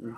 What?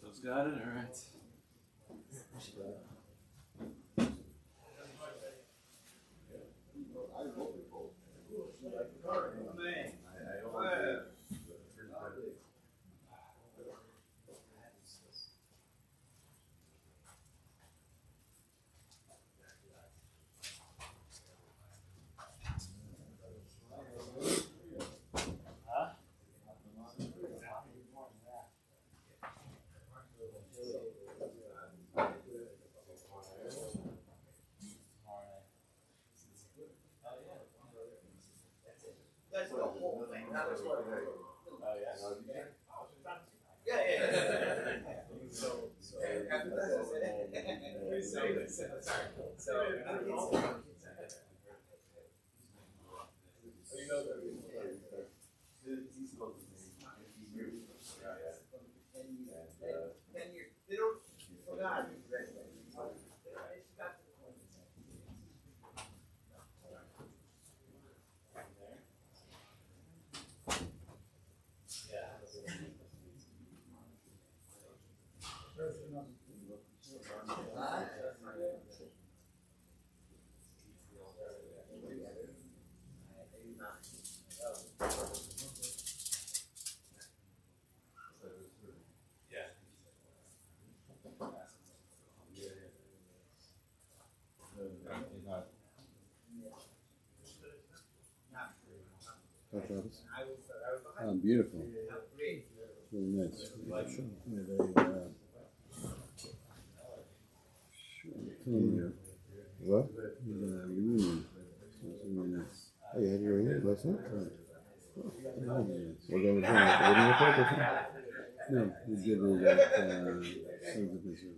Those got it? All right. That's the whole thing. That was what. Oh, yeah. They don't forgot. Shabbos. Beautiful. Really nice. What? Reunion. It's really nice. Oh, you had your reunion last night? Really nice. We're going to do it. Wedding report or something? No, we did it at Sons of Israel.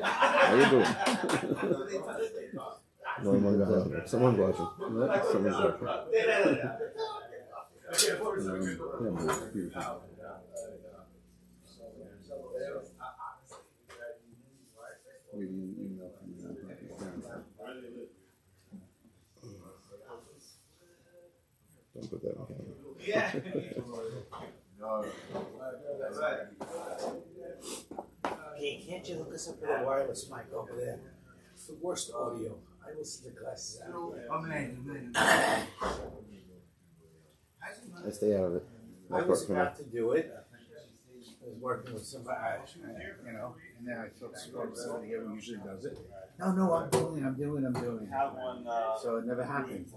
How you doing? No, my God. Someone's watching. Someone's watching. Yeah, but it's beautiful. Reading an email from the nonprofit. Don't put that on camera. Hey, can't you hook us up with a wireless mic over there? It's the worst audio. I listen to classes out. I stay out of it. I was about to do it. I was working with somebody, and then I spoke to somebody who usually does it. No, I'm doing it. So it never happened. I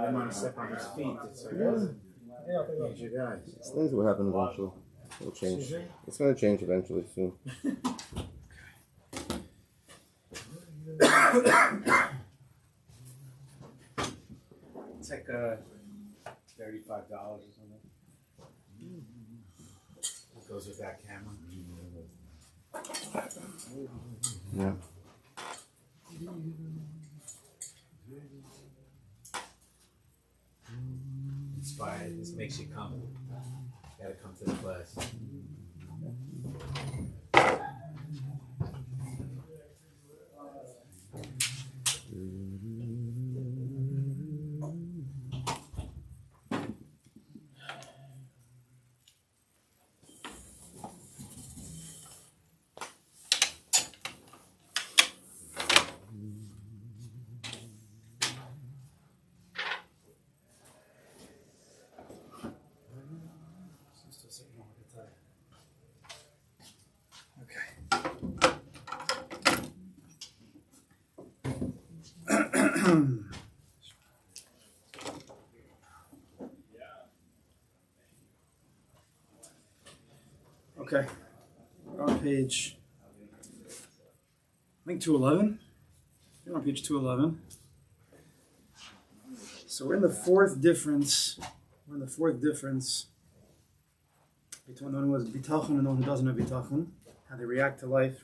didn't want to step on his feet. It's like, here's your guys. Things will happen eventually. It'll change. It's going to change eventually soon. It's like $35 or something. It goes with that camera. Yeah. Inspired. This makes you come. You gotta come to the class. Okay, we're on page, I think 211. We're on page 211. So we're in the fourth difference. Between one who has bitachon and one who doesn't have bitachon. How they react to life.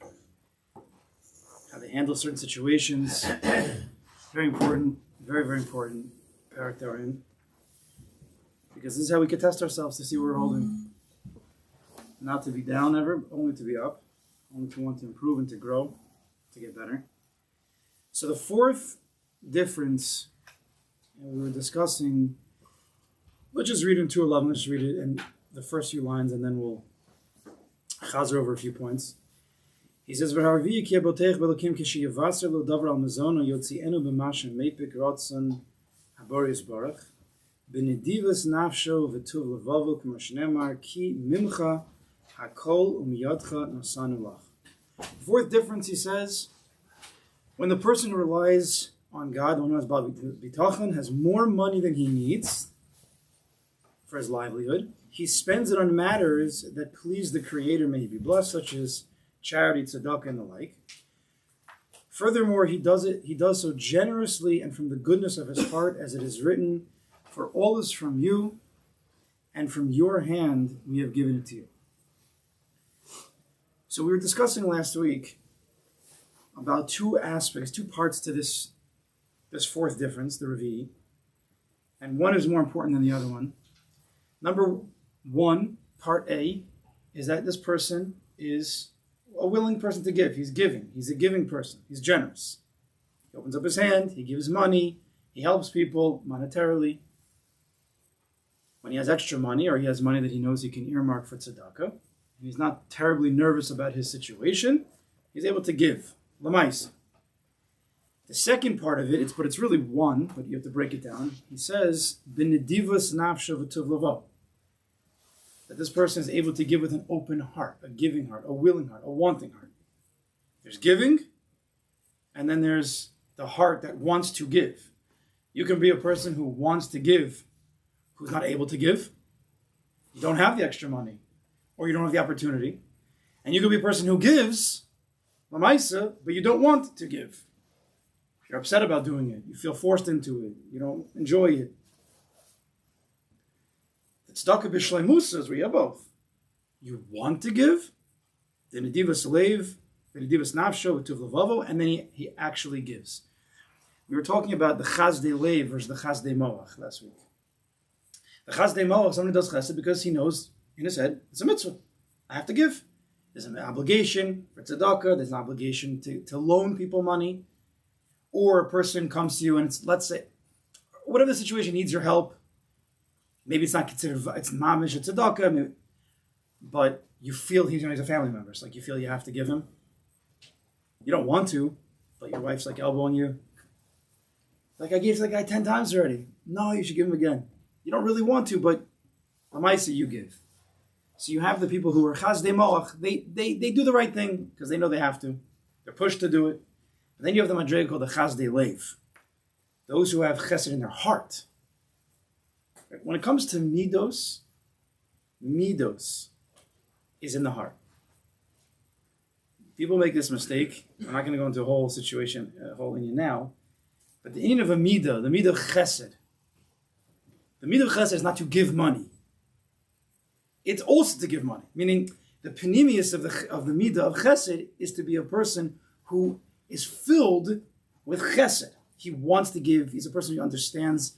How they handle certain situations. Very important. Very, very important character we're in. Because this is how we can test ourselves to see where we're holding. Not to be down ever, only to be up. Only to want to improve and to grow, to get better. So the fourth difference, we were discussing, let's just read in 211, let's just read it in the first few lines and then we'll chazer over a few points. He says, "V'harvi ki abotech belokim kishi yavaser lo davar al mazono yotzienu b'mashem meipik rotzon haborius barach b'nedivas nafsho v'tuv levavo k'mo shneimar ki mimcha hakol umiyadcha nosanu lach." Fourth difference, he says, when the person who relies on God, the one who has bitachon, has more money than he needs for his livelihood, he spends it on matters that please the Creator, may he be blessed, such as charity, tzedakah, and the like. Furthermore, he does so generously and from the goodness of his heart, as it is written, "For all is from you, and from your hand we have given it to you." So we were discussing last week about two aspects, two parts to this fourth difference, the Revi, and one is more important than the other one. Number one, part A, is that this person is a willing person to give. He's giving. He's a giving person. He's generous. He opens up his hand. He gives money. He helps people monetarily. When he has extra money or he has money that he knows he can earmark for tzedakah, and he's not terribly nervous about his situation, he's able to give. L'maisa. The second part of it, it's really one, but you have to break it down. He says, "B'nedivas nafsho v'tuv lavo." That this person is able to give with an open heart, a giving heart, a willing heart, a wanting heart. There's giving, and then there's the heart that wants to give. You can be a person who wants to give, who's not able to give. You don't have the extra money, or you don't have the opportunity. And you can be a person who gives, lamaisa, but you don't want to give. You're upset about doing it. You feel forced into it. You don't enjoy it. The tzedakah b'shleimusa is where you have both. You want to give, the nedivas leiv, the nedivas nafsho, tuv levavo, and then he actually gives. We were talking about the chazdei leiv versus the chazdei moach last week. The chazdei moach, somebody does chesed because he knows in his head it's a mitzvah. I have to give. There's an obligation for tzedakah. There's an obligation to loan people money. Or a person comes to you and it's, let's say, whatever the situation needs your help. Maybe it's not considered, it's mamish, it's tzedakah, maybe, but you feel he's a family member. It's like you feel you have to give him. You don't want to, but your wife's like elbowing you. Like, I gave that guy 10 times already. No, you should give him again. You don't really want to, but lamaisa you give. So you have the people who are chazdei moach. They do the right thing because they know they have to. They're pushed to do it. And then you have the madrega called the chazdei leiv. Those who have chesed in their heart. When it comes to midos is in the heart. People make this mistake. I'm not going to go into a whole situation, a whole inyan now. But the inyan of a midah, the midah of chesed. The midah of chesed is not to give money. It's also to give money. Meaning, the panemius of the midah of chesed is to be a person who is filled with chesed. He wants to give. He's a person who understands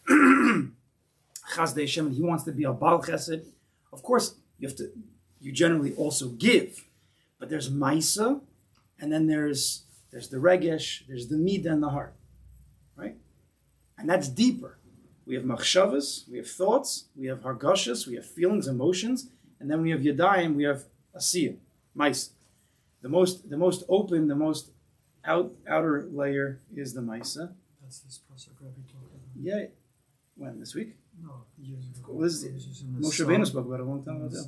chazdei Hashem, and he wants to be a bal chesed. Of course, you generally also give. But there's maisa, and then there's the regesh, there's the midah in the heart. Right? And that's deeper. We have machshavas, we have thoughts, we have hargashas, we have feelings, emotions, and then we have yadayim, we have asiyah, maisa. The most open, the most outer layer is the maisa. That's this pasuk Rabbi talked about. Yeah. When? This week? No, years ago. Well, this is Moshe Rabbeinu spoke about it a long time ago.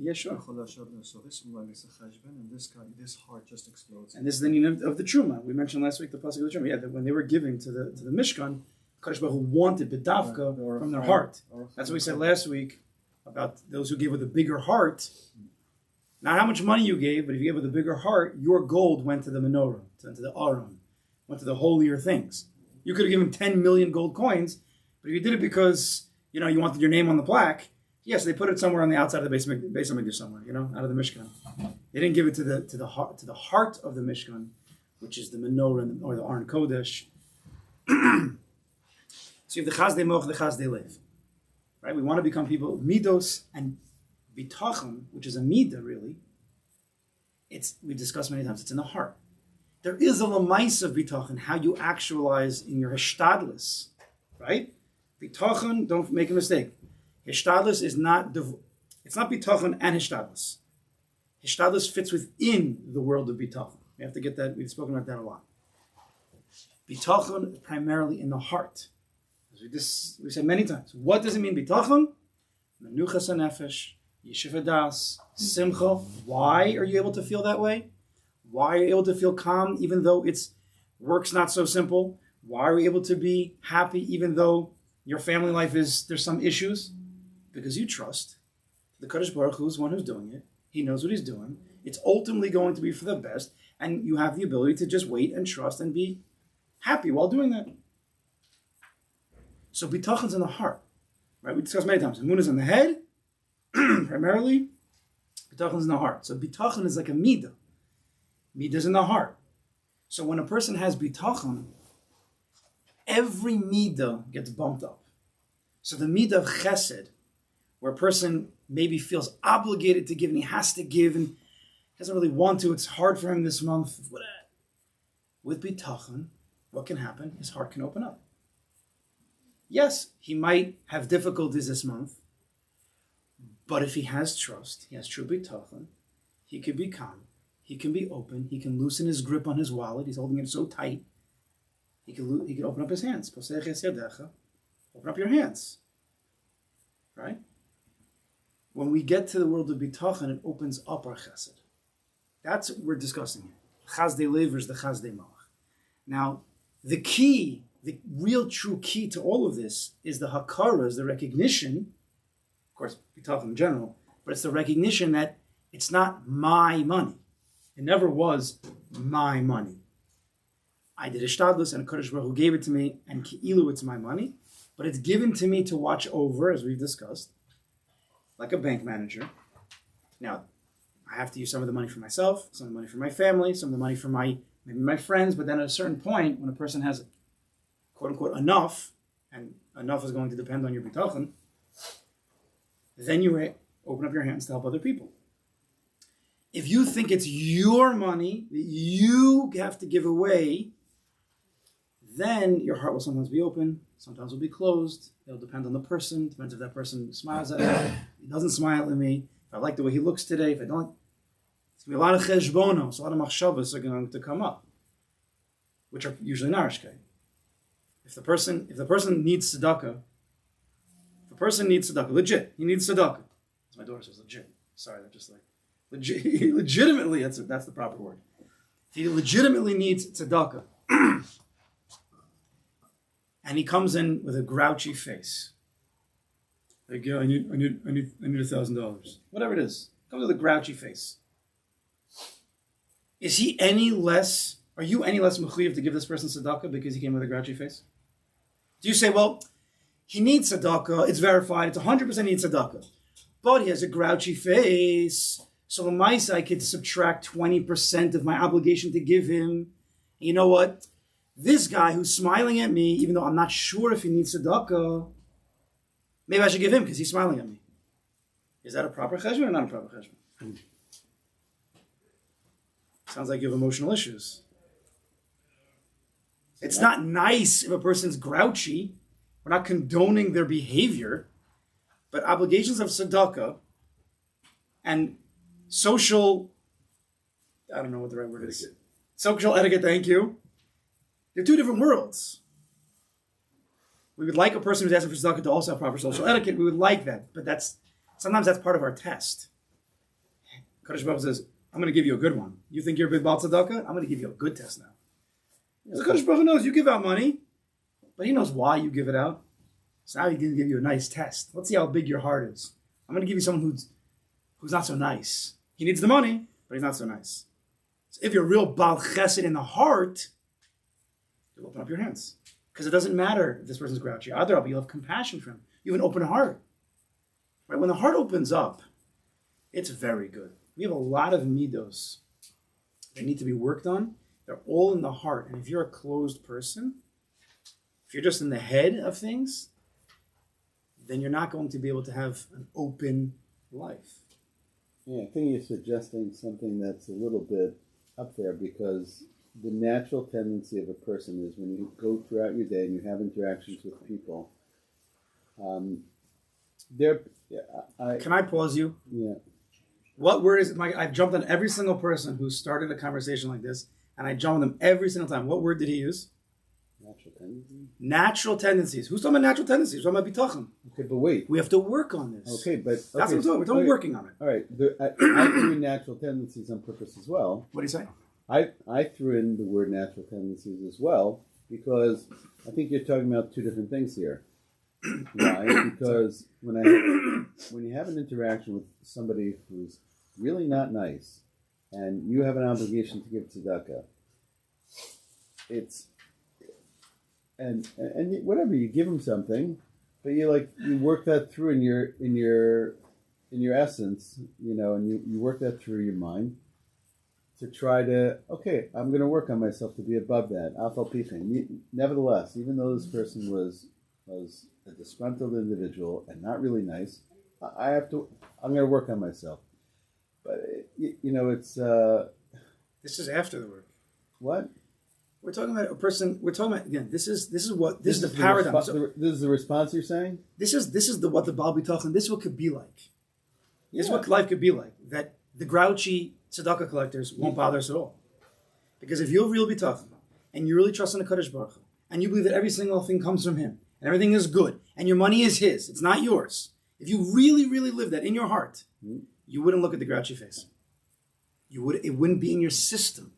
Yeah, sure. And this heart just explodes. And this is the meaning of the truma. We mentioned last week the pasuk of the truma. Yeah, that when they were giving to the Mishkan, Kadosh Baruch Hu wanted bedavka from their heart. That's what we said last week about those who gave with a bigger heart. Not how much money you gave, but if you gave with a bigger heart, your gold went to the menorah, to the aron, went to the holier things. You could have given 10 million gold coins, but if you did it because you wanted your name on the plaque, yes, they put it somewhere on the outside of the basement somewhere, out of the Mishkan. They didn't give it to the heart of the Mishkan, which is the menorah or the Aron Kodesh. So you have the chazdei moch, the chazdei leiv, right? We want to become people midos and bitachon, which is a midah really. We discussed many times. It's in the heart. There is a lamaisa of bitachon, how you actualize in your hishtadlis, right? Bitachon, don't make a mistake. Hishtadlis is not, it's not bitachon and hishtadlis. Hishtadlis fits within the world of bitachon. We have to get that, we've spoken about that a lot. Bitachon is primarily in the heart. As we said many times. What does it mean bitachon? Menuchas hanefesh, yeshiva das, simcha. Why are you able to feel that way? Why are you able to feel calm even though work's not so simple? Why are you able to be happy even though your family life there's some issues? Because you trust the Kadosh Baruch Hu is the one who's doing it. He knows what he's doing. It's ultimately going to be for the best, and you have the ability to just wait and trust and be happy while doing that. So bitachon's in the heart, right? We discussed many times. Emunah is in the head, primarily. Bitachon's in the heart. So bitachon is like a midah. Mida's in the heart. So when a person has bitachon, every midah gets bumped up. So the midah of chesed, where a person maybe feels obligated to give and he has to give and doesn't really want to, it's hard for him this month. With bitachon, what can happen? His heart can open up. Yes, he might have difficulties this month, but if he has trust, he has true bitachon, he can be calm, he can be open, he can loosen his grip on his wallet, he's holding it so tight, he can open up his hands. Open up your hands. Right? When we get to the world of bitachon, it opens up our chesed. That's what we're discussing here. Chazdei Lev versus the Chazdei Malach. Now, the key, the real true key to all of this is the hakara, is the recognition, of course, we talk in general, but it's the recognition that it's not my money. It never was my money. I did a shtadlus and a Kodesh Baruch Hu gave it to me, and ki'ilu it's my money, but it's given to me to watch over, as we've discussed, like a bank manager. Now, I have to use some of the money for myself, some of the money for my family, some of the money for maybe my friends, but then at a certain point, when a person has, quote unquote, enough, and enough is going to depend on your bitachon, then you open up your hands to help other people. If you think it's your money that you have to give away, then your heart will sometimes be open, sometimes will be closed. It'll depend on the person. Depends if that person smiles at me, he doesn't smile at me, if I like the way he looks today, if I don't. It's going to be a lot of cheshbonos, a lot of machshavas are going to come up, which are usually narishke. If the person needs tzedakah, legit, he needs tzedakah. As my daughter says, legit. Sorry, I'm just like, legitimately, that's the proper word. If he legitimately needs tzedakah, and he comes in with a grouchy face, like, yeah, I need $1,000, whatever it is, comes with a grouchy face. Is he any less? Are you any less mechuyev to give this person tzedakah because he came with a grouchy face? Do you say, well, he needs tzedakah, it's verified, it's 100% needs tzedakah, but he has a grouchy face, so the mice I could subtract 20% of my obligation to give him. And you know what? This guy who's smiling at me, even though I'm not sure if he needs tzedakah, maybe I should give him because he's smiling at me. Is that a proper cheshbon or not a proper cheshbon? Sounds like you have emotional issues. It's not nice if a person's grouchy. We're not condoning their behavior, but obligations of tzedakah and social, I don't know what the right word is. Social etiquette, thank you. They're two different worlds. We would like a person who's asking for tzedakah to also have proper social etiquette. We would like that, but sometimes that's part of our test. Kodesh Baruch Hu says, I'm going to give you a good one. You think you're a big Baal tzedakah? I'm going to give you a good test now. The Kodesh Baruch Hu knows you give out money, but he knows why you give it out. So now he's going to give you a nice test. Let's see how big your heart is. I'm going to give you someone who's not so nice. He needs the money, but he's not so nice. So if you're a real Baal Chesed in the heart, you'll open up your hands. Because it doesn't matter if this person's grouchy. Either you'll have compassion for him. You have an open heart. Right? When the heart opens up, it's very good. We have a lot of midos that need to be worked on. They're all in the heart. And if you're a closed person, if you're just in the head of things, then you're not going to be able to have an open life. Yeah, I think you're suggesting something that's a little bit up there, because the natural tendency of a person is when you go throughout your day and you have interactions with people, Can I pause you? Yeah. What word is it? I've jumped on every single person who started a conversation like this, and I jump on them every single time. What word did he use? Natural tendencies. Natural tendencies. Who's talking about natural tendencies? We're talking about bitachon. Okay, but wait. We have to work on this. Okay, but... That's what I'm talking about. We're talking about working on it. All right. I threw in natural tendencies on purpose as well. What do you say? I threw in the word natural tendencies as well, because I think you're talking about two different things here. Why? Because when you have an interaction with somebody who's really not nice, and you have an obligation to give tzedakah, and whatever, you give them something, but you work that through in your essence, and you work that through your mind to try to, okay, I'm going to work on myself to be above that. Afal pichin. Nevertheless, even though this person was a disgruntled individual and not really nice, I'm going to work on myself. But it's This is after the work. what? We're talking about a person. We're talking about, again. This is the paradigm. This is the response you're saying? This is what the Baal Bitachon. This is what could be like. This is what life could be like. That the grouchy tzedakah collectors won't bother us at all, because if you have real bitachon and you really trust in the Kodesh Baruch Hu, and you believe that every single thing comes from Him and everything is good and your money is His, it's not yours. If you really, really live that in your heart, you wouldn't look at the grouchy face. It wouldn't be in your system.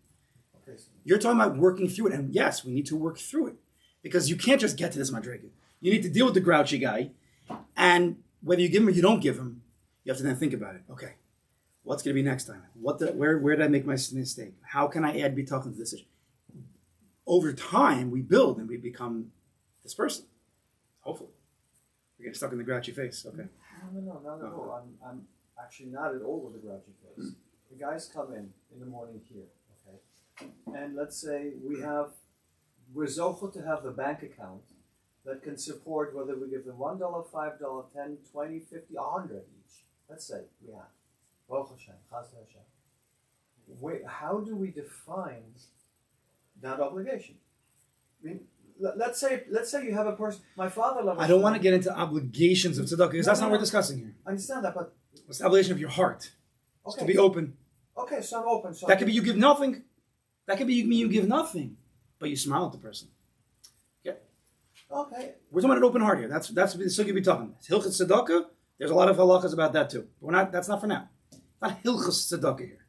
You're talking about working through it. And yes, we need to work through it. Because you can't just get to this madriga. You need to deal with the grouchy guy. And whether you give him or you don't give him, you have to then think about it. Okay, what's going to be next time? Where did I make my mistake? How can I add bitachon to this situation? Over time, we build and we become this person. Hopefully. You're getting stuck in the grouchy face. Okay. No, not at all. I'm actually not at all with the grouchy face. The guys come in the morning here, okay? And let's say we're zochel to have the bank account that can support whether we give them $1, $5, 10, 20, 50, 100 each. Let's say we have. Baruch Hashem, Chas Hashem. How do we define that obligation? I mean, let's say you have a person. My father. I don't want to get into obligations of tzedakah because that's not what we're discussing here. I understand that, but what's the obligation of your heart? It's to be open. Okay, so I'm open. So that could be you give nothing. That could be you give nothing, but you smile at the person. Yeah. Okay. We're talking about an open heart here. That's the sugya we're talking about. Hilchas tzedakah. There's a lot of halachas about that too. But we're not. That's not for now. It's not hilchas tzedakah here.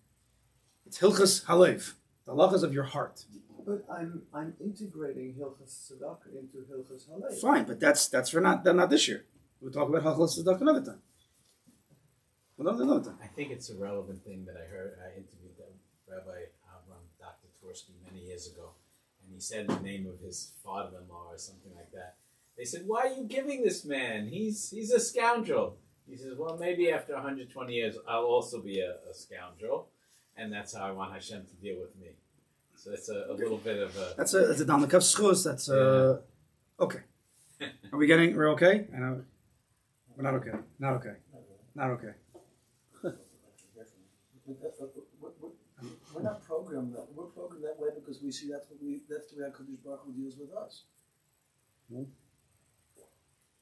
It's hilchas halev. The halachas of your heart. But I'm integrating Hilchas Tzedakah into Hilchas Halev. Fine, but that's for not this year. We'll talk about Hilchas Tzedakah another time. Another time. I think it's a relevant thing that I interviewed Rabbi Dr. Tversky many years ago, and he said the name of his father-in-law or something like that. They said, "Why are you giving this man? He's a scoundrel." He says, "Well, maybe after 120 years, I'll also be a scoundrel, and that's how I want Hashem to deal with me." So it's a little bit of a... That's a Dalmakav schus. That's okay. We're okay? I know. We're not okay. Not okay. Not okay. We're not programmed that. We're programmed that way because we see that's the way HaKadosh Baruch Hu deals with us.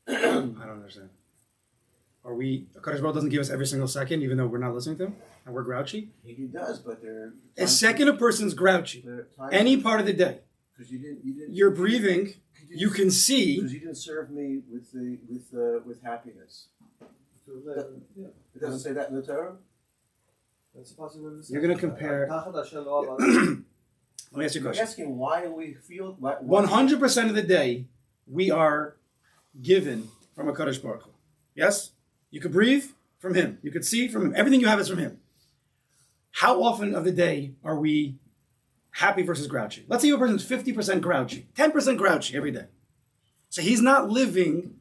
I don't understand. Are we... HaKadosh Baruch Hu doesn't give us every single second even though we're not listening to him? And we're grouchy? He does, but there. A second a person's grouchy. Any part of the day. Because you didn't. You're breathing. You can see. Because you didn't serve me with happiness. It doesn't say that in the Torah. That's a possibility. You're going to compare. Let me ask you a question. You're asking why we feel. 100% of the day, we are given from a Kadosh Baruch Hu. Yes, you could breathe from Him. You could see from Him. Everything you have is from Him. How often of the day are we happy versus grouchy? Let's say a person's 50% grouchy, 10% grouchy every day. So he's not living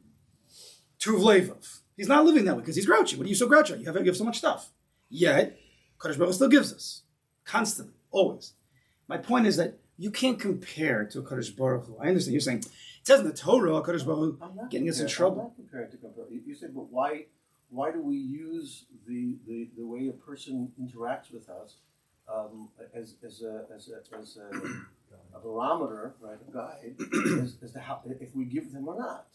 Tuv Levov. He's not living that way because he's grouchy. What are you so grouchy? You have so much stuff. Yet, Kadosh Baruch Hu still gives us. Constantly. Always. My point is that you can't compare to a Kadosh Baruch Hu. I understand. You're saying, it says in the Torah, Kadosh Baruch Hu getting us in trouble. I'm not comparing to compare. You said, but why do we use the way a person interacts with us as a barometer, right, a guide, as to how if we give them or not?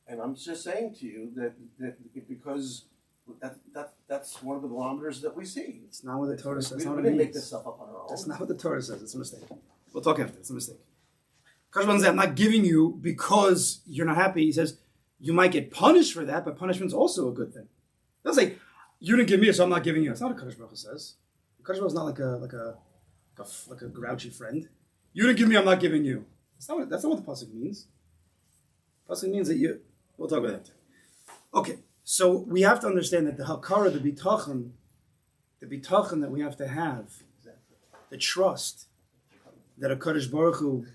And I'm just saying to you that because that's one of the barometers that we see. It's not what the Torah says. We didn't make this stuff up on our own. That's not what the Torah says. It's a mistake. We'll talk after. It's a mistake. Kadosh Baruch Hu says, I'm not giving you because you're not happy. He says, you might get punished for that, but punishment's also a good thing. It doesn't say, you didn't give me, so I'm not giving you. That's not what Kadosh Baruch Hu says. Kadosh Baruch Hu is not like a grouchy friend. You didn't give me, I'm not giving you. That's not what the pasuk means. The pasuk means that you... We'll talk about that. Okay, so we have to understand that the hakara, the bitachon that we have to have, the trust that a Kadosh Baruch Hu,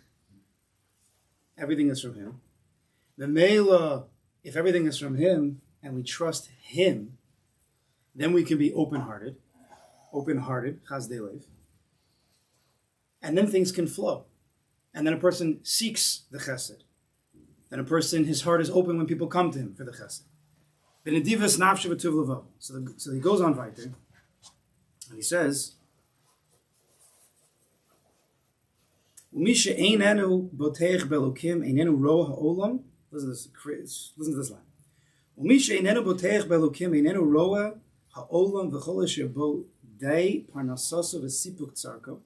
everything is from Him. The Mela, if everything is from Him and we trust Him, then we can be open-hearted, chas delev, and then things can flow. And then a person seeks the chesed. And a person, his heart is open when people come to him for the chesed. Benedivas nafshe v'tuv levo. So he goes on weiter, and he says, Umisha einenu boteich belokim einenu roa ha'olam. Listen to this line. Umisha einenu boteich belokim einenu roa ha'olam v'chol asher bo dei parnasoso v'sipuk tzarko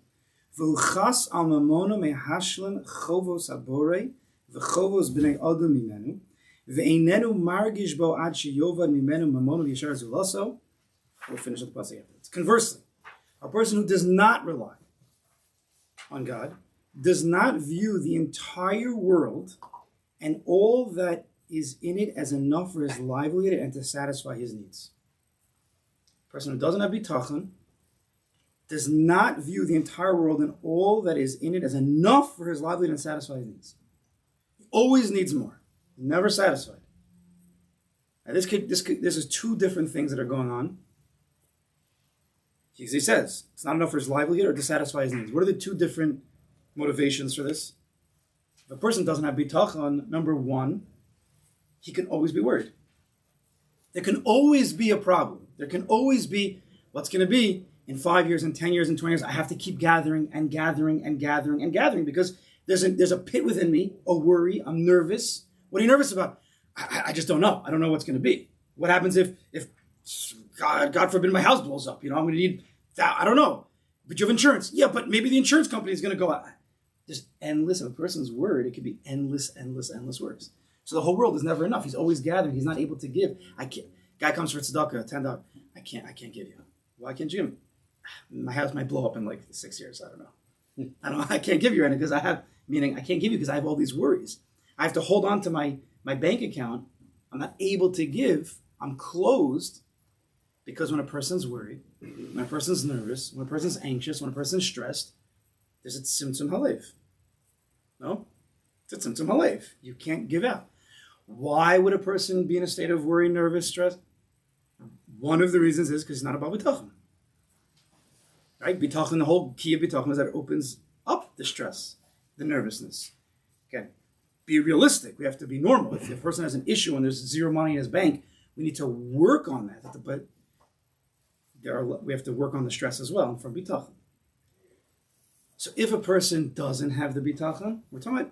v'uchas al mamono mehashlan chovos aborei v'chovos b'nei adam mimenu v'einenu margish bo ad sheyovad mimenu mamono v'yashar zulaso. We'll finish with the pasuk after. Conversely, a person who does not rely on God, does not view the entire world and all that is in it as enough for his livelihood and to satisfy his needs. A person who doesn't have bitachon does not view the entire world and all that is in it as enough for his livelihood and satisfy his needs. He always needs more. Never satisfied. Now this is two different things that are going on. He says it's not enough for his livelihood or to satisfy his needs. What are the two different motivations for this? If a person doesn't have bitachon, number one, he can always be worried. There can always be a problem. There can always be what's going to be in 5 years and 10 years and 20 years. I have to keep gathering and gathering and gathering and gathering because there's a pit within me, a worry. I'm nervous. What are you nervous about? I just don't know. I don't know what's going to be. What happens if God forbid my house blows up? I'm going to need that. I don't know. But you have insurance. Yeah, but maybe the insurance company is going to go out. There's endless. If a person's worried, it could be endless worries. So the whole world is never enough. He's always gathering. He's not able to give. I can't. Guy comes for tzedakah, $10. I can't give you. Why can't you give me? My house might blow up in like 6 years. I don't know. I can't give you any because I can't give you because I have all these worries. I have to hold on to my bank account. I'm not able to give. I'm closed because when a person's worried, when a person's nervous, when a person's anxious, when a person's stressed, there's a tzimtzum halev. No? It's a tzimtzum halev. You can't give out. Why would a person be in a state of worry, nervous, stress? One of the reasons is because he's not about bitachon. Right? Bitachon, the whole key of bitachon is that it opens up the stress, the nervousness. Again, be realistic. We have to be normal. If the person has an issue and there's zero money in his bank, we need to work on that. But we have to work on the stress as well from bitachon. So if a person doesn't have the bitachon, we're talking about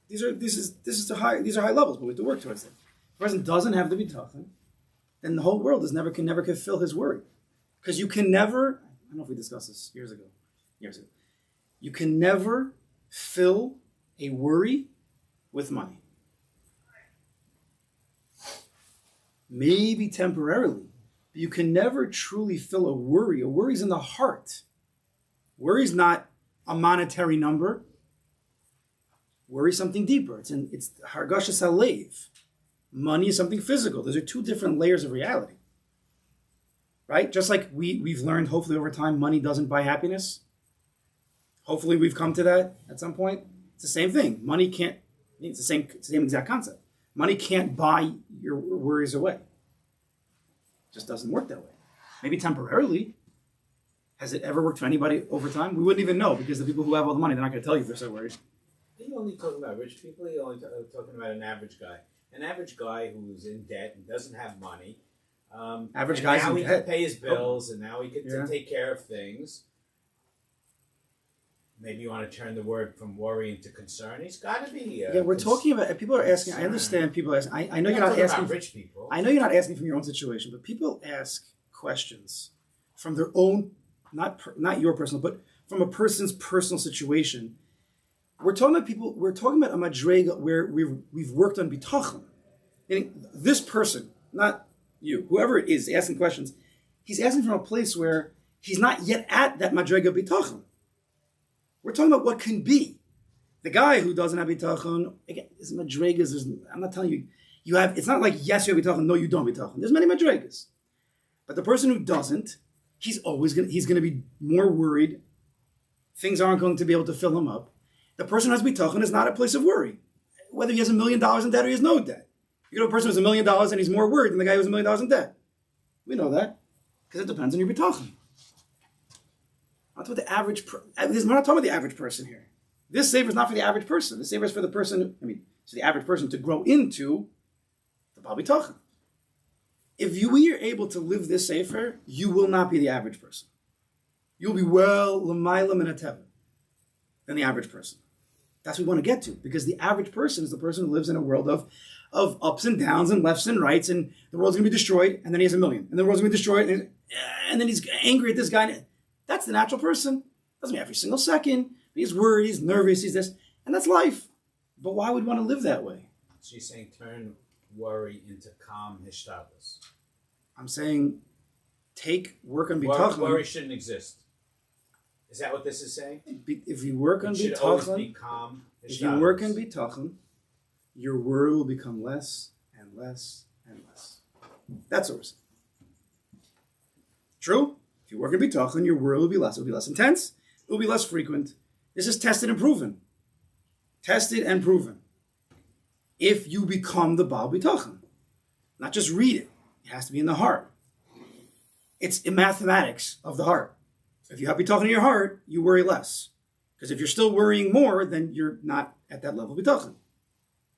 these are high levels, but we have to work towards them. If a person doesn't have the bitachon, then the whole world can never fulfill his worry. Because you can never, I don't know if we discussed this years ago. You can never fill a worry with money. Maybe temporarily, but you can never truly fill a worry. A worry's in the heart. Worry's not a monetary number. Worry is something deeper. It's hargashas halev. Money is something physical. Those are two different layers of reality. Right? Just like we've learned, hopefully over time, money doesn't buy happiness. Hopefully we've come to that at some point. It's the same thing. Money can't, it's the same exact concept. Money can't buy your worries away. It just doesn't work that way. Maybe temporarily. Has it ever worked for anybody over time? We wouldn't even know because the people who have all the money, they're not going to tell you if they're so worried. Are you only talking about rich people? Are you only talking about an average guy? An average guy who's in debt and doesn't have money. Average guys now in he debt. can pay his bills and now he can take care of things. Maybe you want to turn the word from worry into concern. He's got to be. We're talking about. People are asking. I understand. People are asking. I know you're not asking. About rich people. I know you're not asking from your own situation, but people ask questions from their own, not your personal, but from a person's personal situation. We're talking about people. We're talking about a madrega where we've worked on bitachon. Meaning this person, not you, whoever it is asking questions, he's asking from a place where he's not yet at that madrega bitachon. We're talking about what can be. The guy who doesn't have bitachon, again, is madregas. I'm not telling you, you have. It's not like yes, you have bitachon, no, you don't have bitachon. There's many madregas, but the person who doesn't, he's gonna be more worried. Things aren't going to be able to fill him up. The person who has bitachon is not a place of worry, whether he has $1 million in debt or he has no debt. You know, a person who has $1 million and he's more worried than the guy who has $1 million in debt. We know that because it depends on your bitachon. Not what the average. We're not talking about the average person here. This saver is not for the average person. This saver is for the person. It's the average person to grow into the Baal Bitachon. If you are able to live this safer, you will not be the average person. You'll be well l'mayla min hateva than the average person. That's what we want to get to, because the average person is the person who lives in a world of ups and downs and lefts and rights, and the world's going to be destroyed, and then he has $1 million, and the world's going to be destroyed, and then he's angry at this guy. That's the natural person. Doesn't mean every single second. He's worried, he's nervous, he's this, and that's life. But why would we want to live that way? So you're saying turn worry into calm hishtadlus. I'm saying work on bitachon. Worry shouldn't exist. Is that what this is saying? If you work on You should always be bitachon, calm. if you work on bitachon, your worry will become less and less and less. That's what we're saying. True? If you work on bitachon, your worry will be less. It will be less intense. It will be less frequent. This is tested and proven. Tested and proven. If you become the Baal bitachon, not just read it. It has to be in the heart. It's in mathematics of the heart. If you have bitachon in your heart, you worry less. Because if you're still worrying more, then you're not at that level of bitachon.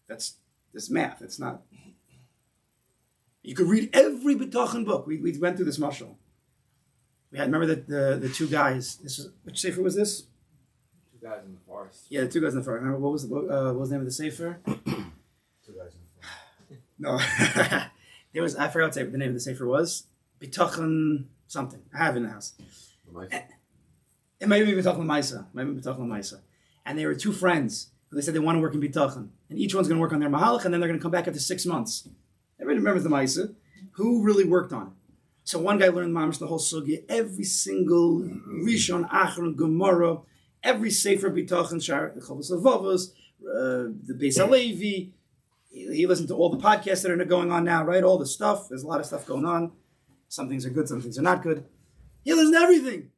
That's math. It's not. You could read every bitachon book. We went through this mashal. We had, remember the two guys. Which sefer was this? Two guys in the forest. Yeah, the two guys in the forest. Remember what was the name of the sefer? Two guys in the No, there was. I forgot to say what the name of the sefer was. Bitachon something. I have it in the house. It might be Bitachon Maisa. And they were two friends who they said they want to work in Bitachon. And each one's going to work on their Mahalach, and then they're going to come back after 6 months. Everybody remembers the Maisa. Who really worked on it? So one guy learned Mamish, the whole Sugya, every single Rishon, Achron, Gemara, every Sefer Bitachon, Shaar Habitachon, the Beis HaLevi. He listened to all the podcasts that are going on now, right? All the stuff. There's a lot of stuff going on. Some things are good, some things are not good. He listened to everything.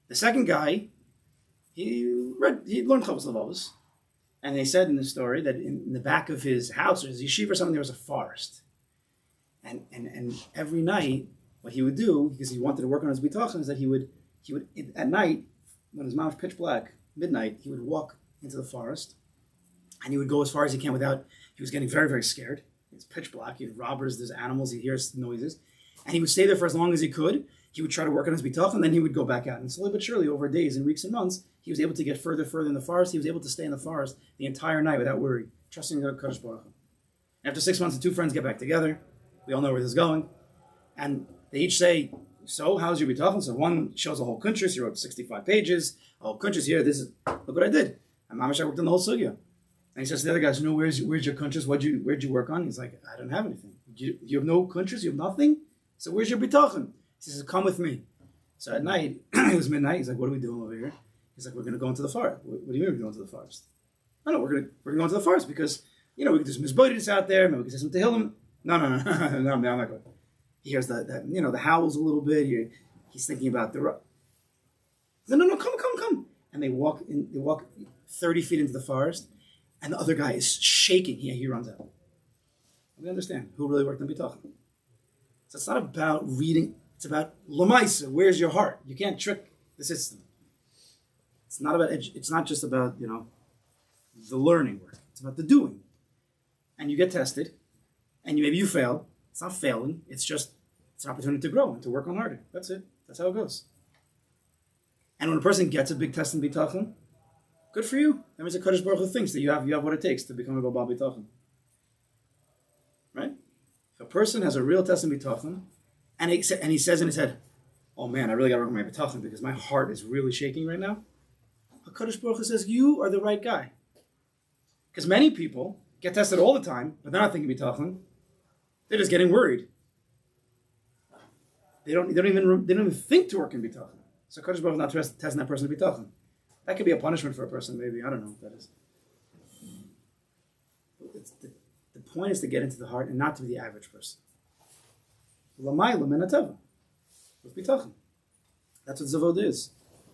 The second guy, he learned Chovos Levavos, and they said in the story that in the back of his house or his yeshiva or something, there was a forest. And every night, what he would do, because he wanted to work on his bitachon, is that he would at night, when his mouth was pitch black, midnight, he would walk into the forest, and he would go as far as he can without. He was getting very, very scared. It's pitch black. He had robbers, there's animals, he hears noises, and he would stay there for as long as he could. He would try to work on his bitachon, and then he would go back out. And slowly but surely, over days and weeks and months, he was able to get further in the forest. He was able to stay in the forest the entire night without worry, trusting the Kadosh Baruch Hu. After 6 months, the two friends get back together. We all know where this is going. And they each say, so, how's your bitachon? So one shows a whole kuntres. He wrote 65 pages. A whole kuntres here. Look what I did. And Mamish, I worked on the whole sugya. And he says to the other guys, where's your kuntres? Where'd you work on? He's like, I don't have anything. You have no kuntres? You have nothing? So where's your bitachon? He says, come with me. So at night, it was midnight. He's like, what are we doing over here? He's like, we're going to go into the forest. What do you mean we're going to the forest? No, we're going to go into the forest because, we can do some mizboidis out there. Maybe we can say some tehillim. No, I'm not going. He hears the howls a little bit. He's thinking about the. No, come. And they walk 30 feet into the forest, and the other guy is shaking. He runs out. We understand who really worked on bitachon. So it's not about reading. It's about lamaisa. Where's your heart? You can't trick the system. It's not about. It's not just about the learning work. It's about the doing. And you get tested, and maybe you fail. It's not failing. It's an opportunity to grow and to work on harder. That's it. That's how it goes. And when a person gets a big test in bitachon, good for you. That means the Kadosh Baruch Hu thinks that you have what it takes to become a Baal bitachon. Right? If a person has a real test in bitachon, and he says in his head, "Oh man, I really got to work on my bitachon because my heart is really shaking right now." The Kadosh Baruch Hu says, "You are the right guy." Because many people get tested all the time, but they're not thinking bitachon. They're just getting worried. They don't even think to work in bitachon. So Kadosh Baruch Hu is not testing that person in bitachon. That could be a punishment for a person, maybe. I don't know what that is. The point is to get into the heart and not to be the average person. L'mayla min hateva. With bitachon. That's what Zavod is.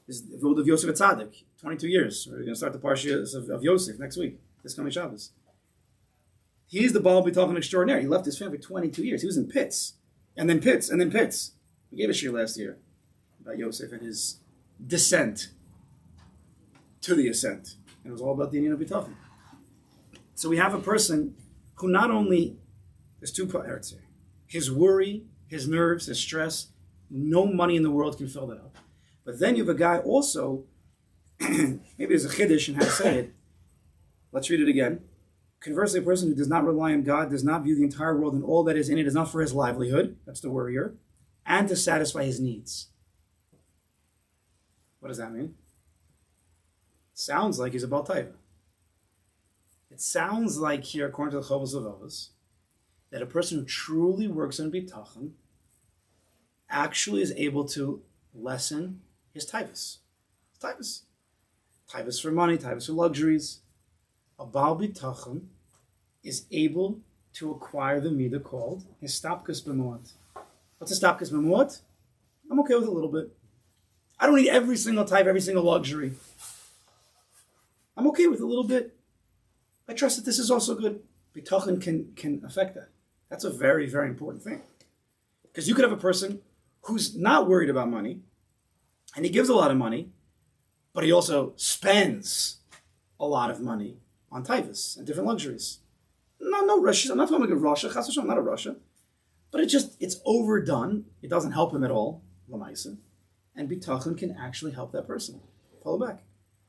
It's the Zavod of Yosef Tzaddik. 22 years. We're going to start the parsha of Yosef next week. This coming Shabbos. He's the Baal bitachon extraordinary. He left his family for 22 years. He was in pits. And then pits. And then pits. We gave a shir last year about Yosef and his descent to the ascent. And it was all about the Indian of bitachon. So we have a person who not only, there's two parts here. His worry, his nerves, his stress, no money in the world can fill that up. But then you have a guy also, maybe there's a chiddush in how to say it. Let's read it again. Conversely, a person who does not rely on God, does not view the entire world and all that is in it is not for his livelihood, that's the worrier, and to satisfy his needs. What does that mean? Sounds like he's a Baal Taiva. It sounds like here, according to the Chovos Levavos, that a person who truly works on bitachon actually is able to lessen is taivas. Taivas. Taivas for money, taivas for luxuries. A Baal Bitachon is able to acquire the midah called histapkus b'muat. What's histapkus b'muat? I'm okay with a little bit. I don't need every single type, every single luxury. I'm okay with a little bit. I trust that this is also good. Bitachon can affect that. That's a very, very important thing. Because you could have a person who's not worried about money, and he gives a lot of money, but he also spends a lot of money on taivas and different luxuries. No Russia. I'm not talking about Russia. I'm not a Russia. But it's overdone. It doesn't help him at all, Lamaisa. And bitachon can actually help that person. Follow back.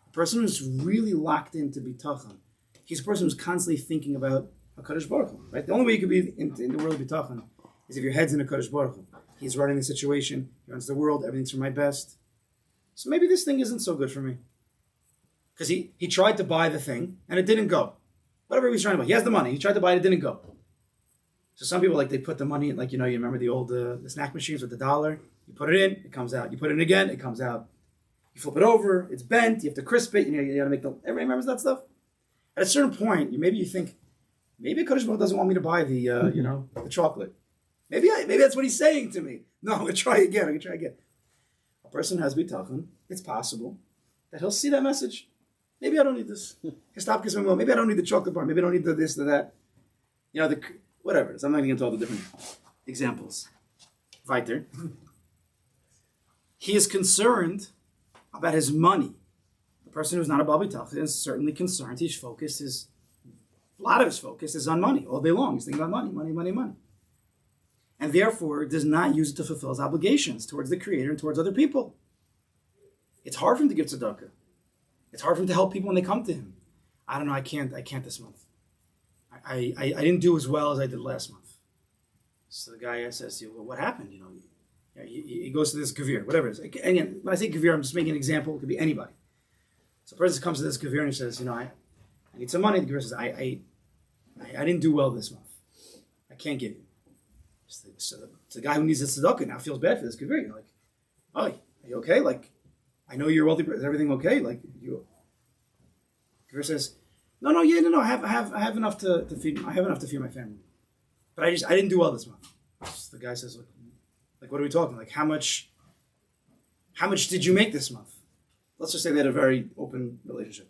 A person who's really locked into bitachon, he's a person who's constantly thinking about HaKadosh Baruch Hu, right? The only way you could be in the world of bitachon is if your head's in HaKadosh Baruch Hu. He's running the situation. He runs the world. Everything's for my best. So maybe this thing isn't so good for me. Because he tried to buy the thing, and it didn't go. Whatever he was trying to buy. He has the money. He tried to buy it. It didn't go. So some people, they put the money in, you remember the old the snack machines with the dollar? You put it in, it comes out. You put it in again, it comes out. You flip it over, it's bent. You have to crisp it. You got to make everybody remembers that stuff? At a certain point, maybe you think, maybe Kodesh Baruch doesn't want me to buy the the chocolate. Maybe that's what he's saying to me. No, I'm going to try again. A person has bitachon. It's possible that he'll see that message. Maybe I don't need this. Maybe I don't need the chocolate bar. Maybe I don't need the this, the that. Whatever it is. I'm not going to get into all the different examples. Weiter. He is concerned about his money. The person who's not a Baal Bitachon is certainly concerned. A lot of his focus is on money all day long. He's thinking about money. And therefore does not use it to fulfill his obligations towards the Creator and towards other people. It's hard for him to give tzedakah. It's hard for him to help people when they come to him. I don't know, I can't this month. I didn't do as well as I did last month. So the guy says to you, well, what happened? He goes to this gavir, whatever it is. Again, when I say gavir, I'm just making an example. It could be anybody. So a person comes to this gavir and he says, I need some money. The gavir says, I didn't do well this month. I can't give you. So the guy who needs the tzedakah now feels bad for this gavir. You're like, oh, are you okay? I know you're wealthy, but is everything okay? Gavir says, no. I have enough to feed. I have enough to feed my family, but I didn't do well this month. So the guy says, what are we talking? How much did you make this month? Let's just say they had a very open relationship.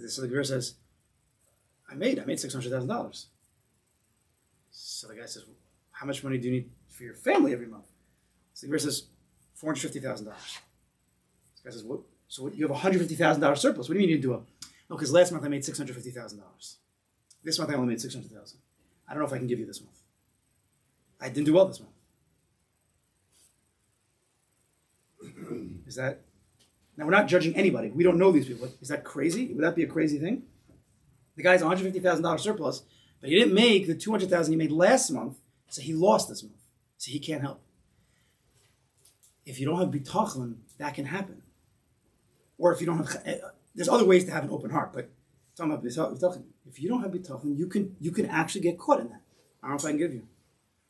So the Gavir says, I made $600,000. So the guy says, well, how much money do you need for your family every month? So the Gavir says, $450,000. This guy says, what? So you have $150,000 surplus. What do you mean you didn't do well? No, because last month I made $650,000. This month I only made $600,000. I don't know if I can give you this month. I didn't do well this month. Is that... Now, we're not judging anybody. We don't know these people. Is that crazy? Would that be a crazy thing? The guy's $150,000 surplus, but he didn't make the $200,000 he made last month, so he lost this month. So he can't help. If you don't have bitachon, that can happen. Or if you don't have... There's other ways to have an open heart, but talking about bitachon, if you don't have bitachon, you can actually get caught in that. I don't know if I can give you.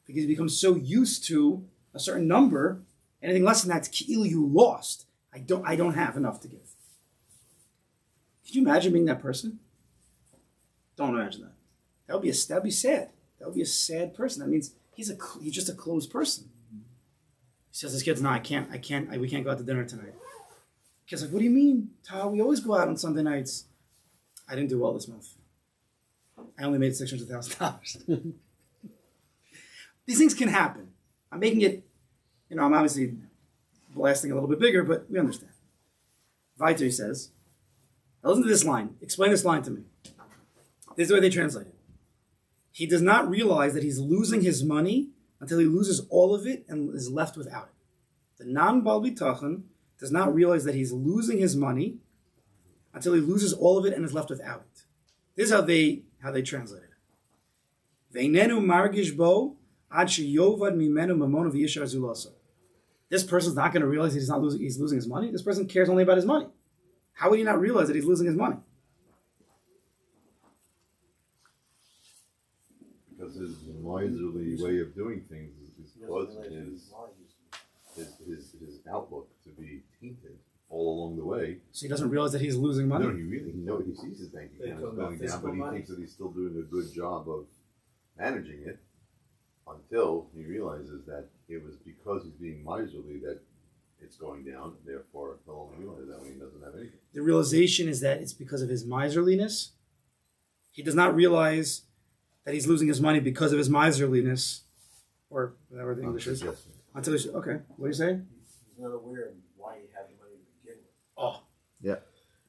Because you become so used to a certain number, anything less than that's ki'il you lost. I don't have enough to give. Can you imagine being that person? Don't imagine that. That'd be sad. That would be a sad person. That means he's just a closed person. He says to his kids, no, we can't go out to dinner tonight. The kid's like, what do you mean, Ta? We always go out on Sunday nights. I didn't do well this month. I only made $600,000. These things can happen. I'm making it, I'm obviously blasting a little bit bigger, but we understand. Weiter says, now listen to this line. Explain this line to me. This is the way they translate it. He does not realize that he's losing his money until he loses all of it and is left without it. The non-Baal Bitachon does not realize that he's losing his money until he loses all of it and is left without it. This is how they translate it. Veinenu margish bo ad sheyovad mimenu mamonu v'yishar zulasa. This person's not going to realize he's losing his money. This person cares only about his money. How would he not realize that he's losing his money? Because his miserly way of doing things is causing his his outlook to be tainted all along the way. So he doesn't realize that he's losing money? No, he sees his bank account is going down, but he thinks that he's still doing a good job of managing it until he realizes that it was because he's being miserly that it's going down. Therefore, he'll only realize that when he doesn't have anything. The realization is that it's because of his miserliness. He does not realize that he's losing his money because of his miserliness, or whatever the English is. Until okay, what do you say? He's not aware of why he had the money to begin with. Oh, Yeah.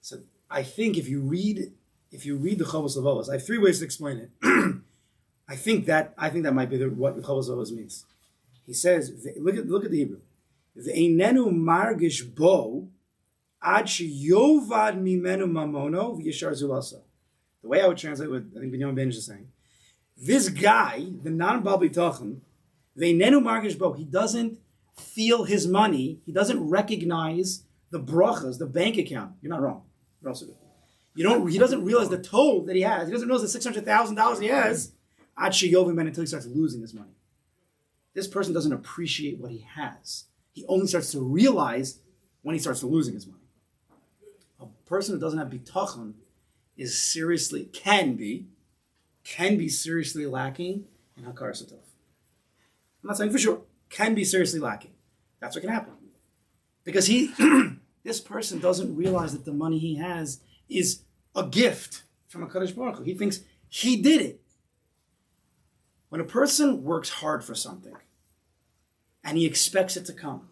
So I think if you read the Chovos Levavos, I have three ways to explain it. I think that might be what Chovos Levavos means. He says, look at the Hebrew. Ve'einenu margish bo ad sheyovad mimenu mamono v'yashar zulasa. The way I would translate what I think Binyamin Ben is saying, this guy, the non-Baal Bitachon, ve'einenu margish bo, he doesn't feel his money, he doesn't recognize the brachas, the bank account. You're not wrong. You're also good. He doesn't realize the toll that he has. He doesn't realize the $600,000 he has ad sheyovim until he starts losing his money. This person doesn't appreciate what he has. He only starts to realize when he starts losing his money. A person who doesn't have bitachon can be seriously lacking in hakar satov. I'm not saying for sure. Can be seriously lacking. That's what can happen. Because this person doesn't realize that the money he has is a gift from HaKadosh Baruch Hu. He thinks he did it. When a person works hard for something and he expects it to come,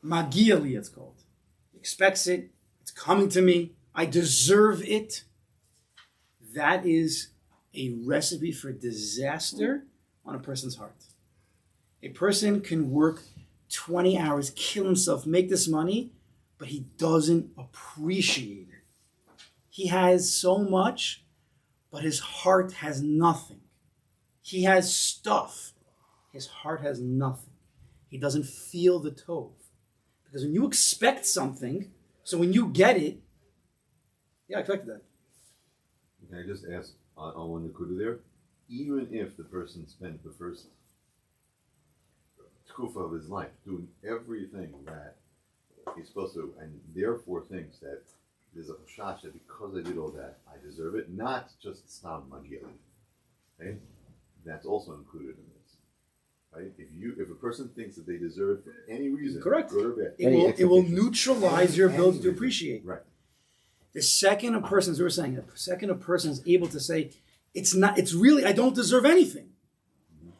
Magia li it's called. He expects it, it's coming to me, I deserve it. That is a recipe for disaster on a person's heart. A person can work 20 hours, kill himself, make this money, but he doesn't appreciate it. He has so much, but his heart has nothing. He has stuff. His heart has nothing. He doesn't feel the tov. Because when you expect something, so when you get it, yeah, I expected that. Can I just ask on one Nakuda there? Even if the person spent the first tkufa of his life doing everything that he's supposed to, and therefore thinks that there's a chashash that because I did all that, I deserve it, not just stam magili. Okay? That's also included in this. Right? If a person thinks that they deserve it for any reason, correct, good or bad, it will neutralize your ability to appreciate. Right. The second a person, as we were saying, the second a person is able to say, it's really, I don't deserve anything.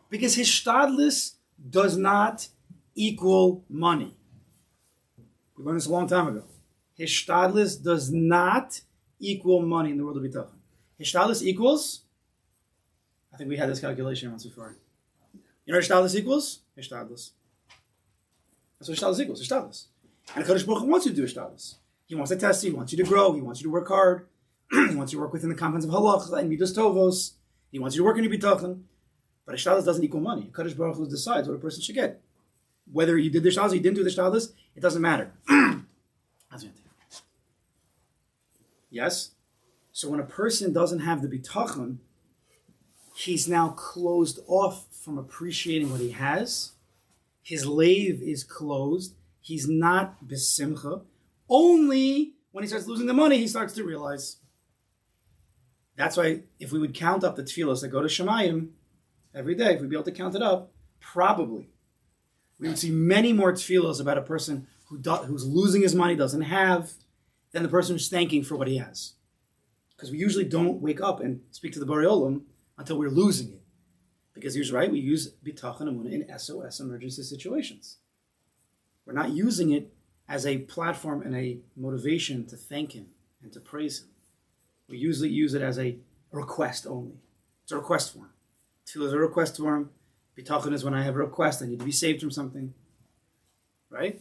Because his shtadlis does not equal money. We learned this a long time ago. His shtadlis does not equal money in the world of bitachon. His shtadlis equals, I think we had this calculation once before. You know what shtadlis equals? Hishtadlis. That's what shtadlis equals, hishtadlis. And HaKadosh Baruch Hu wants you to do hishtadlis. He wants to test you, he wants you to grow, he wants you to work hard, he wants you to work within the confines of halacha and midas tovos, he wants you to work in your bitachon. But hishtadlis doesn't equal money. HaKadosh Baruch Hu decides what a person should get. Whether you did the hishtadlis or you didn't do the hishtadlis, it doesn't matter. Yes? So when a person doesn't have the bitachon, he's now closed off from appreciating what he has. His lave is closed. He's not besimcha. Only when he starts losing the money, he starts to realize. That's why if we would count up the tefillos that go to Shemayim every day, if we'd be able to count it up, probably we would see many more tefillos about a person who's losing his money, doesn't have, than the person who's thanking for what he has. Because we usually don't wake up and speak to the Borei Olam until we're losing it. Because he's right, we use bitachon emunah in SOS emergency situations. We're not using it as a platform and a motivation to thank him and to praise him. We usually use it as a request only. It's a request form. Tefillah is a request form. Bitachon is when I have a request, I need to be saved from something. Right?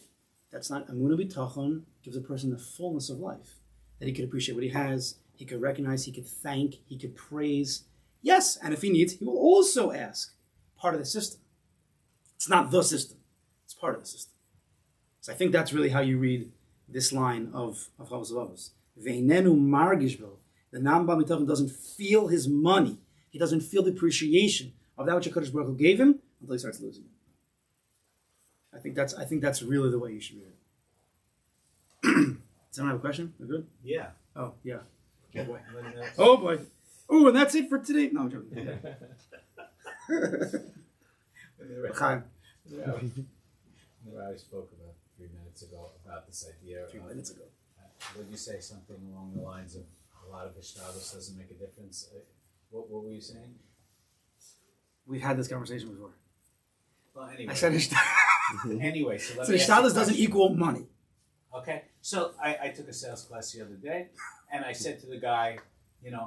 That's not emunah bitachon. Gives a person the fullness of life. That he could appreciate what he has, he could recognize, he could thank, he could praise. Yes, and if he needs, he will also ask. Part of the system. It's not the system. It's part of the system. So I think that's really how you read this line of Chovos Levavos. Ve'einenu margish bo. The non-Baal Bitachon doesn't feel his money. He doesn't feel the appreciation of that which HaKadosh Baruch Hu gave him until he starts losing it. I think that's really the way you should read it. Does anyone have a question? We're good? Yeah. Oh, yeah. Oh boy. Oh, boy. Oh, and that's it for today. No, I'm joking. Chaim. I spoke about 3 minutes ago about this idea. 3 minutes ago. Would you say something along the lines of a lot of Hishtadlus doesn't make a difference? What were you saying? We've had this conversation before. Well, anyway. I said Hishtadlus. Anyway, so let So me ask you a Hishtadlus doesn't question. equal money. Okay, so I took a sales class the other day, and I said to the guy,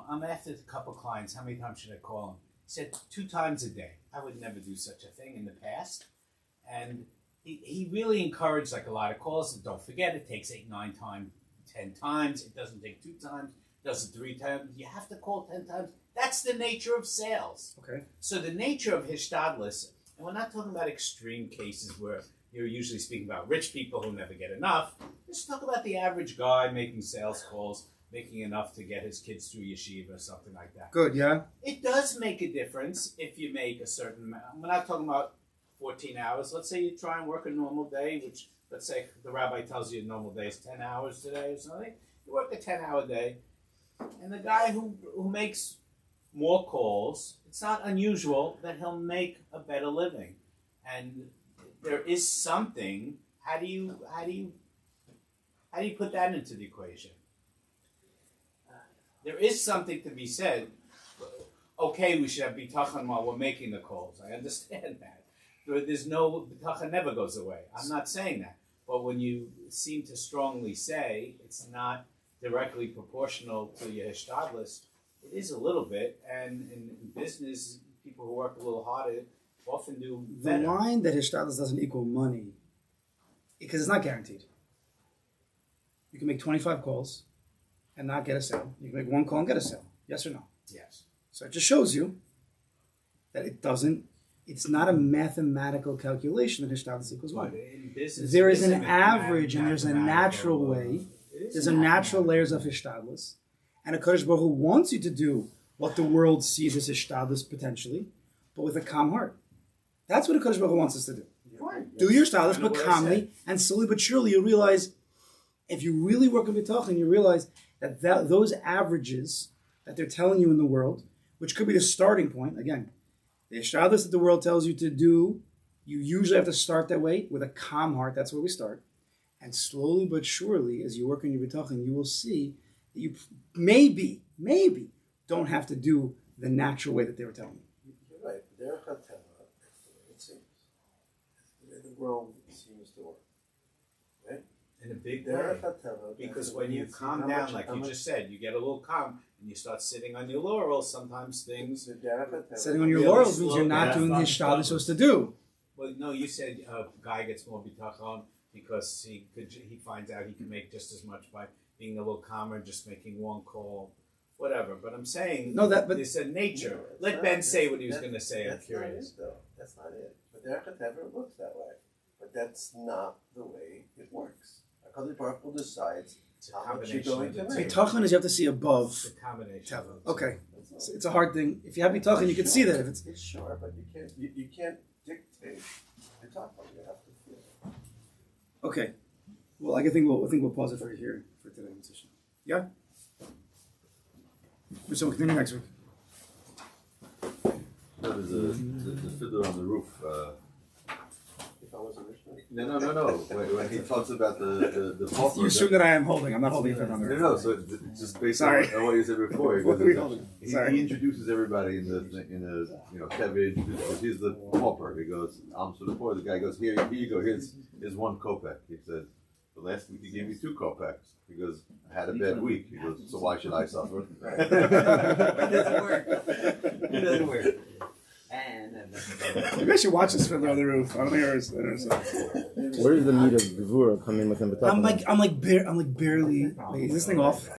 I'm after a couple clients. How many times should I call him? He said 2 times a day. I would never do such a thing in the past. And he really encouraged like a lot of calls. And don't forget, it takes 8, 9 times, 10 times. It doesn't take 2 times. It doesn't 3 times. You have to call 10 times. That's the nature of sales. Okay. So the nature of Hishtadlus, and we're not talking about extreme cases where you're usually speaking about rich people who never get enough. Let's talk about the average guy making sales calls, making enough to get his kids through yeshiva or something like that. Good, yeah? It does make a difference if you make a certain amount. We're not talking about 14 hours. Let's say you try and work a normal day, which, let's say the rabbi tells you a normal day is 10 hours today or something. You work a 10-hour day. And the guy who makes more calls, it's not unusual that he'll make a better living. And there is something. How do you put that into the equation? There is something to be said. Okay, we should have bitachon while we're making the calls. I understand that. There's no bitachon never goes away. I'm not saying that. But when you seem to strongly say it's not directly proportional to your hishtadlus, it is a little bit. And in business, people who work a little harder often do The better. line that Hishtadlus doesn't equal money, because it's not guaranteed. You can make 25 calls and not get a sale. You can make 1 call and get a sale. Yes or no? Yes. So it just shows you that it's not a mathematical calculation that Hishtadlus equals But money. in business, There it is an a average and there's a natural way. There's a natural layers of Hishtadlus. And a Kodesh Baruch Hu wants you to do what the world sees as Hishtadlus potentially, but with a calm heart. That's what a Kodesh Baruch Hu wants us to do. Do your Hishtadlus, but calmly, and slowly but surely you realize, if you really work on Bitachon, you realize that those averages that they're telling you in the world, which could be the starting point, again, the Hishtadlus that the world tells you to do, you usually have to start that way with a calm heart. That's where we start. And slowly but surely, as you work on your Bitachon, you will see that you maybe don't have to do the natural way that they were telling you. You're right. Derech HaTeva, that's the way it seems. That's the way the world seems to work. Right? In a big way. Derech HaTeva. Because when you calm down, like you just said, you get a little calm and you start sitting on your laurels. Sometimes things. Sitting on your Really laurels means slow you're not down. doing the Hishtadlus you're supposed to do. Well, no, you said a guy gets more bitachon because he finds out he can make just as much by being a little calmer, just making 1 call, whatever. But I'm saying it's a nature. Let Ben say what he was going to say. I'm curious. That's not it. But Derech HaTeva looks that way. But that's not the way it works. HaKadosh Baruch Hu decides It's a how much you're combination going of to the make. two. Bitachon is you have to see above It's a combination. Teva. Okay. It's a hard thing. If you have Bitachon, you can see that. If it's It's sure, but you can't dictate the top of it. You have to feel it. okay. Well, I think we'll pause it for here for today's session. Yeah. So we'll continue next week. There's the fiddler on the roof. If I was a rich man. No. When he talks about the pauper. You assume that I am holding. I'm not holding it on there. No. So just based Sorry. on what you said before, What are we holding? Sorry. he introduces everybody in the Kevin. He's the pauper. He goes, "Alms for the poor." The guy goes, "Here you go. Here's 1 kopeck." He says, "The last week he gave me 2 kopecks." He goes, "I had a bad week." He goes, "So why should I suffer?" It doesn't work. It doesn't work. Maybe I should watch this Fiddler on the Roof. I don't think I Where does the meat of Gevura come in within Bitachon? I'm like barely. Wait, is this thing off?